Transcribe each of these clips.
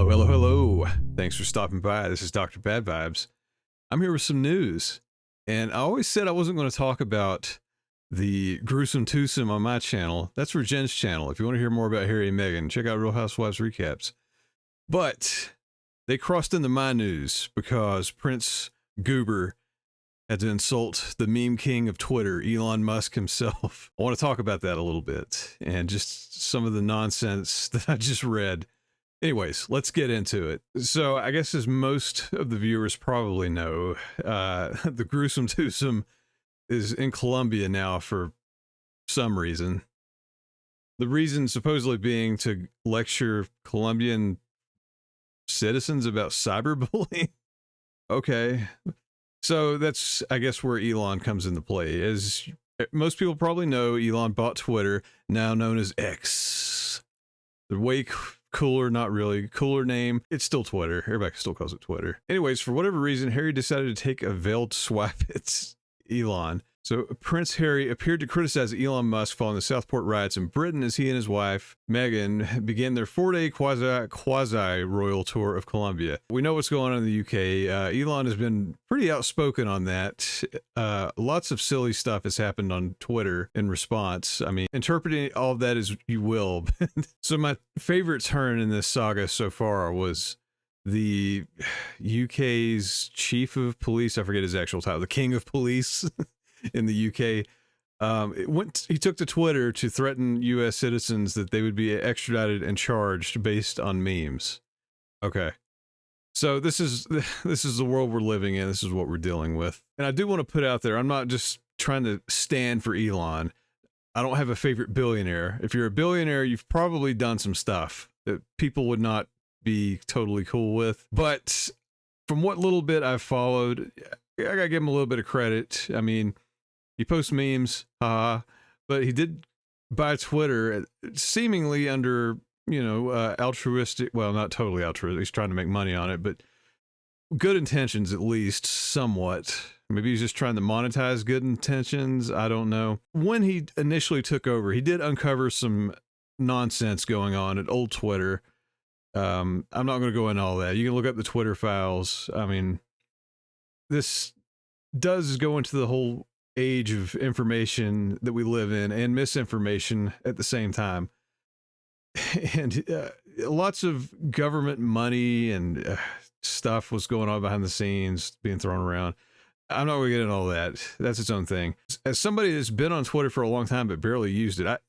Hello, hello, hello. Thanks for stopping by. This is Dr. Bad Vibes. I'm here with some news. And I always said I wasn't going to talk about the gruesome twosome on my channel. That's for Jen's channel. If you want to hear more about Harry and Meghan, check out Real Housewives Recaps. But they crossed into my news because Prince Goober had to insult the meme king of Twitter, Elon Musk himself. I want to talk about that a little bit and just some of the nonsense that I just read. Anyways, let's get into it. So I guess as most of the viewers probably know, the gruesome twosome is in Colombia now for some reason. The reason supposedly being to lecture Colombian citizens about cyberbullying. Okay. So that's, I guess, where Elon comes into play. As most people probably know, Elon bought Twitter, now known as X. The way cooler, not really cooler name. It's still Twitter. Everybody still calls it Twitter. Anyways, for whatever reason, Harry decided to take a veiled swipe at Elon. So Prince Harry appeared to criticize Elon Musk following the Southport riots in Britain as he and his wife, Meghan, began their 4-day quasi-royal tour of Colombia. We know what's going on in the UK. Elon has been pretty outspoken on that. Lots of silly stuff has happened on Twitter in response. I mean, interpreting all of that as you will. So my favorite turn in this saga so far was the UK's chief of police. I forget his actual title, the king of police. In the UK, he took to Twitter to threaten U.S. citizens that they would be extradited and charged based on memes. Okay, so this is the world we're living in. This is what we're dealing with. And I do want to put out there, I'm not just trying to stand for Elon. I don't have a favorite billionaire. If you're a billionaire, you've probably done some stuff that people would not be totally cool with. But from what little bit I've followed, I gotta give him a little bit of credit. I mean, he posts memes, but he did buy Twitter seemingly under, altruistic, well, not totally altruistic. He's trying to make money on it, but good intentions, at least somewhat. Maybe he's just trying to monetize good intentions. I don't know. When he initially took over, he did uncover some nonsense going on at old Twitter. I'm not going to go into all that. You can look up the Twitter files. I mean, this does go into the whole age of information that we live in and misinformation at the same time. And lots of government money and stuff was going on behind the scenes being thrown around. I'm not going to get into all that. That's its own thing. As somebody that's been on Twitter for a long time but barely used it, I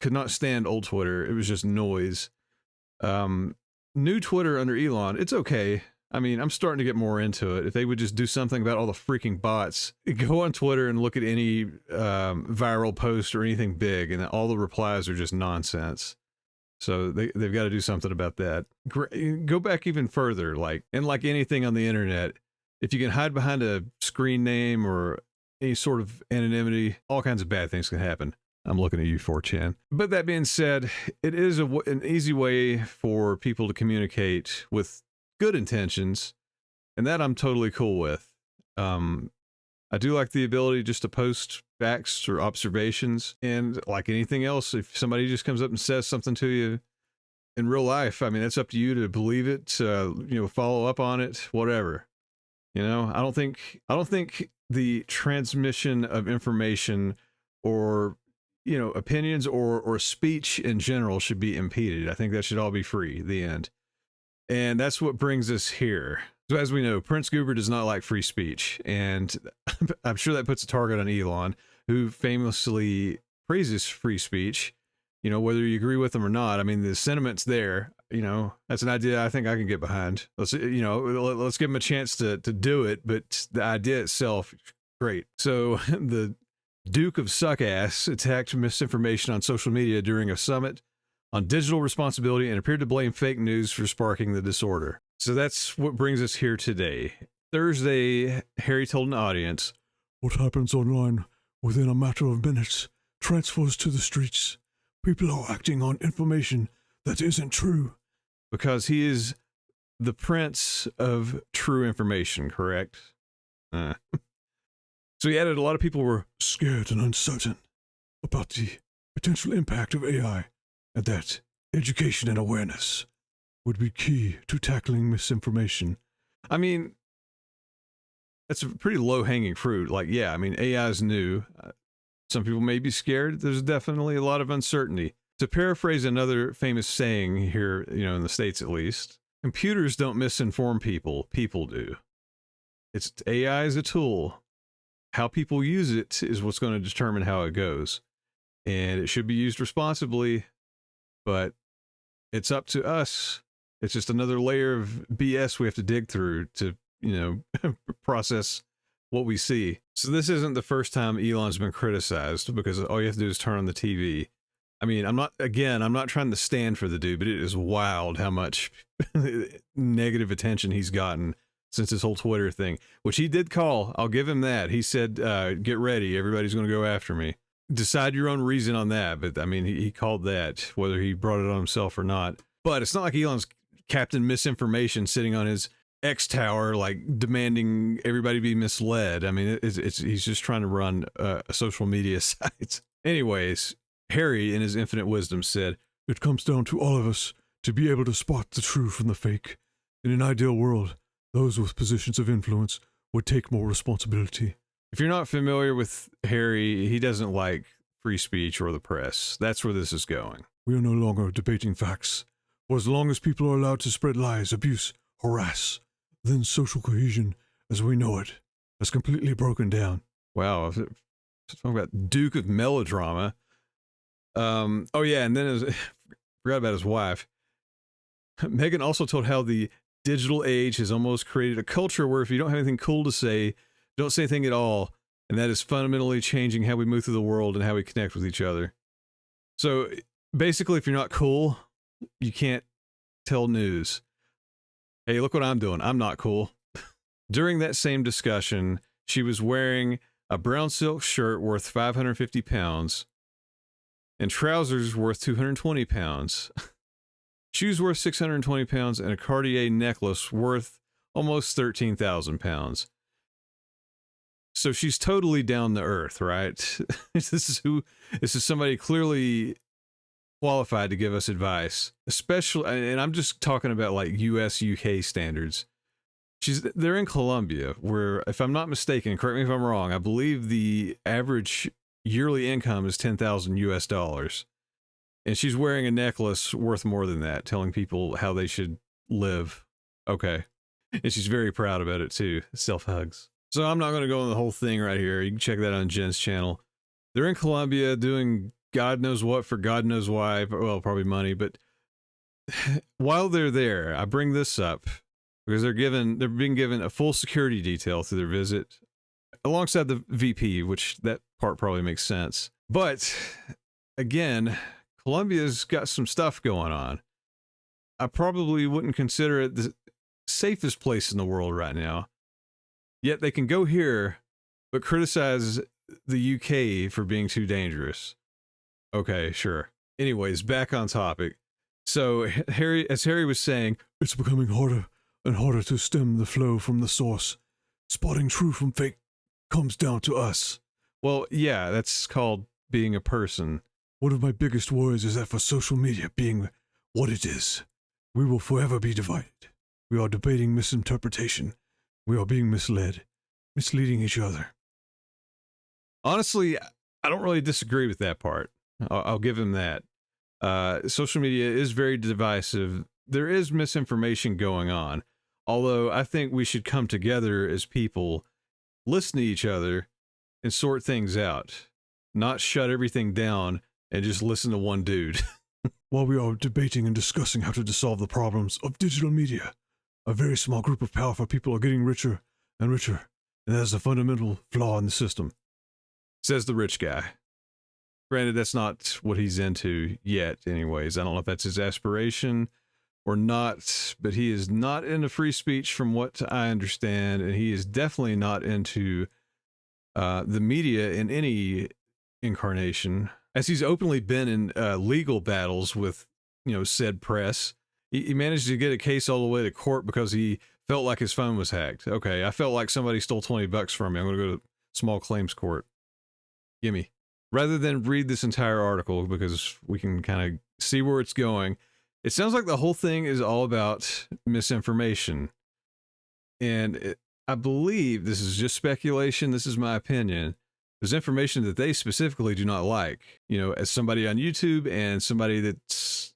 could not stand old Twitter. It was just noise. New Twitter under Elon, it's okay. I mean, I'm starting to get more into it. If they would just do something about all the freaking bots, go on Twitter and look at any viral post or anything big, and all the replies are just nonsense. So they've got to do something about that. Go back even further, like anything on the internet, if you can hide behind a screen name or any sort of anonymity, all kinds of bad things can happen. I'm looking at you, 4chan. But that being said, it is an easy way for people to communicate with good intentions, and that I'm totally cool with. I do like the ability just to post facts or observations, and like anything else, if somebody just comes up and says something to you in real life, I mean, it's up to you to believe it, follow up on it, whatever. I don't think the transmission of information or opinions or speech in general should be impeded. I think that should all be free, the end. And that's what brings us here. So as we know, Prince Goober does not like free speech. And I'm sure that puts a target on Elon, who famously praises free speech, whether you agree with him or not. I mean, the sentiment's there, that's an idea I think I can get behind. Let's give him a chance to do it. But the idea itself, great. So the Duke of Suckass attacked misinformation on social media during a summit on digital responsibility and appeared to blame fake news for sparking the disorder. So that's what brings us here today. Thursday, Harry told an audience, "What happens online within a matter of minutes transfers to the streets. People are acting on information that isn't true." Because he is the prince of true information, correct? So he added a lot of people were scared and uncertain about the potential impact of AI, and that education and awareness would be key to tackling misinformation. I mean, that's a pretty low-hanging fruit. Like, yeah, I mean, AI is new. Some people may be scared. There's definitely a lot of uncertainty. To paraphrase another famous saying here, in the States at least, computers don't misinform people. People do. It's AI is a tool. How people use it is what's going to determine how it goes. And it should be used responsibly, but it's up to us. It's just another layer of BS we have to dig through to, process what we see. So this isn't the first time Elon's been criticized, because all you have to do is turn on the TV. I mean, I'm not trying to stand for the dude, but it is wild how much negative attention he's gotten since this whole Twitter thing, which he did call. I'll give him that. He said, get ready. Everybody's going to go after me. Decide your own reason on that. But I mean, he called that, whether he brought it on himself or not. But it's not like Elon's Captain Misinformation sitting on his X tower, like demanding everybody be misled. I mean, he's just trying to run a social media site. Anyways, Harry, in his infinite wisdom, said, "It comes down to all of us to be able to spot the true from the fake. In an ideal world, those with positions of influence would take more responsibility." If you're not familiar with Harry, he doesn't like free speech or the press. That's where this is going. "We are no longer debating facts. For as long as people are allowed to spread lies, abuse, harass, then social cohesion, as we know it, has completely broken down." Wow. Talking about Duke of Melodrama. Oh yeah, and then forgot about his wife. Megan also told how the digital age has almost created a culture where if you don't have anything cool to say, don't say anything at all, and that is fundamentally changing how we move through the world and how we connect with each other. So basically, if you're not cool, you can't tell news. Hey, look what I'm doing. I'm not cool. During that same discussion, she was wearing a brown silk shirt worth 550 pounds and trousers worth 220 pounds, shoes worth 620 pounds, and a Cartier necklace worth almost 13,000 pounds. So she's totally down to earth, right? This is somebody clearly qualified to give us advice, especially, and I'm just talking about like US, UK standards. They're in Colombia, where, if I'm not mistaken, correct me if I'm wrong, I believe the average yearly income is $10,000 US. And she's wearing a necklace worth more than that, telling people how they should live. Okay. And she's very proud about it too. Self hugs. So I'm not going to go on the whole thing right here. You can check that on Jen's channel. They're in Colombia doing God knows what for God knows why. Well, probably money. But while they're there, I bring this up because they're being given a full security detail through their visit, alongside the VP, which that part probably makes sense. But again, Colombia's got some stuff going on. I probably wouldn't consider it the safest place in the world right now. Yet they can go here, but criticize the UK for being too dangerous. Okay, sure. Anyways, back on topic. So as Harry was saying, "It's becoming harder and harder to stem the flow from the source. Spotting true from fake comes down to us." Well, yeah, that's called being a person. "One of my biggest worries is that for social media being what it is, we will forever be divided. We are debating misinterpretation. We are being misled, misleading each other." Honestly, I don't really disagree with that part. I'll give him that. Social media is very divisive. There is misinformation going on. Although I think we should come together as people, listen to each other, and sort things out. Not shut everything down and just listen to one dude. While we are debating and discussing how to solve the problems of digital media, a very small group of powerful people are getting richer and richer, and that is a fundamental flaw in the system. Says the rich guy. Granted, that's not what he's into yet anyways. I don't know if that's his aspiration or not, but he is not into free speech from what I understand, and he is definitely not into the media in any incarnation, as he's openly been in legal battles with, said press. He managed to get a case all the way to court because he felt like his phone was hacked. Okay, I felt like somebody stole $20 from me. I'm going to go to small claims court. Gimme. Rather than read this entire article, because we can kind of see where it's going, It sounds like the whole thing is all about misinformation. And I believe, this is just speculation, this is my opinion, there's information that they specifically do not like. You know, as somebody on YouTube and somebody that's,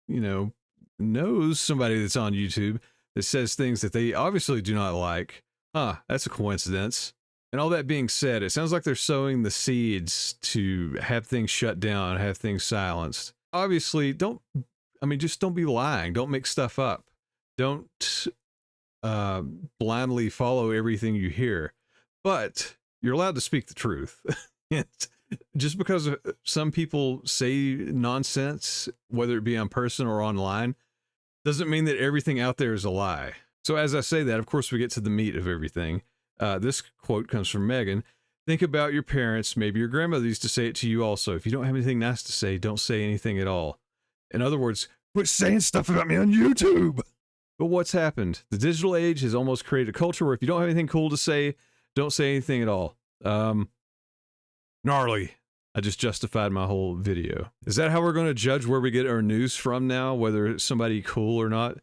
you know, knows somebody that's on YouTube that says things that they obviously do not like. That's a coincidence. And all that being said, it sounds like they're sowing the seeds to have things shut down, have things silenced. Obviously, just don't be lying. Don't make stuff up. Don't blindly follow everything you hear. But you're allowed to speak the truth. Just because some people say nonsense, whether it be on person or online, doesn't mean that everything out there is a lie. So as I say that, of course, we get to the meat of everything. This quote comes from Megan. Think about your parents. Maybe your grandmother used to say it to you also. If you don't have anything nice to say, don't say anything at all. In other words, quit saying stuff about me on YouTube. But what's happened? The digital age has almost created a culture where if you don't have anything cool to say, don't say anything at all. Gnarly. I just justified my whole video. Is that how we're going to judge where we get our news from now, whether it's somebody cool or not?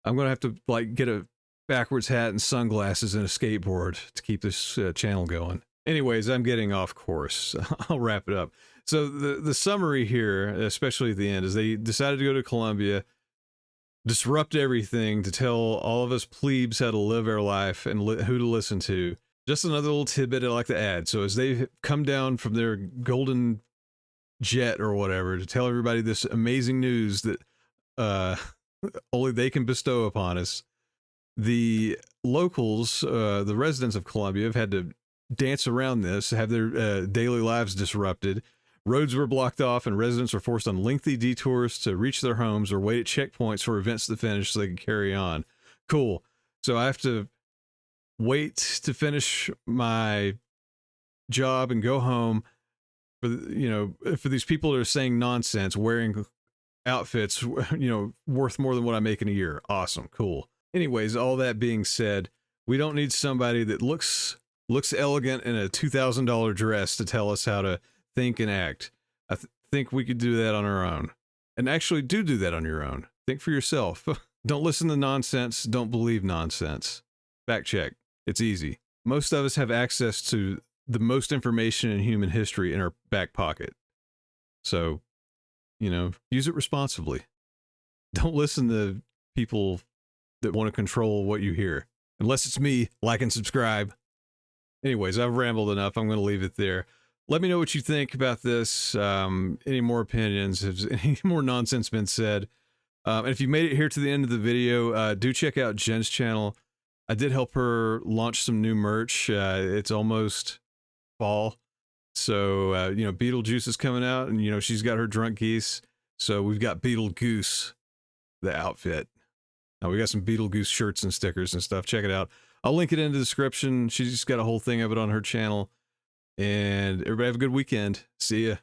I'm going to have to get a backwards hat and sunglasses and a skateboard to keep this channel going. Anyways, I'm getting off course. I'll wrap it up. So the summary here, especially at the end, is they decided to go to Colombia, disrupt everything to tell all of us plebes how to live our life and who to listen to. Just another little tidbit I like to add. So as they come down from their golden jet or whatever to tell everybody this amazing news that only they can bestow upon us, the locals, the residents of Colombia, have had to dance around this, have their daily lives disrupted. Roads were blocked off and residents were forced on lengthy detours to reach their homes or wait at checkpoints for events to finish so they could carry on. Cool. So I have to wait to finish my job and go home for these people that are saying nonsense, wearing outfits, worth more than what I make in a year. Awesome. Cool. Anyways, all that being said, we don't need somebody that looks elegant in a $2,000 dress to tell us how to think and act. I think we could do that on our own. And actually do that on your own. Think for yourself. Don't listen to nonsense. Don't believe nonsense. Fact check. It's easy. Most of us have access to the most information in human history in our back pocket. So, use it responsibly. Don't listen to people that want to control what you hear. Unless it's me, like and subscribe. Anyways, I've rambled enough. I'm going to leave it there. Let me know what you think about this. Any more opinions? Has any more nonsense been said? And if you made it here to the end of the video, do check out Jen's channel. I did help her launch some new merch. It's almost fall. So, Beetlejuice is coming out and, she's got her drunk geese. So we've got Beetlegoose, the outfit. Now we got some Beetlegoose shirts and stickers and stuff. Check it out. I'll link it in the description. She's just got a whole thing of it on her channel. And everybody have a good weekend. See ya.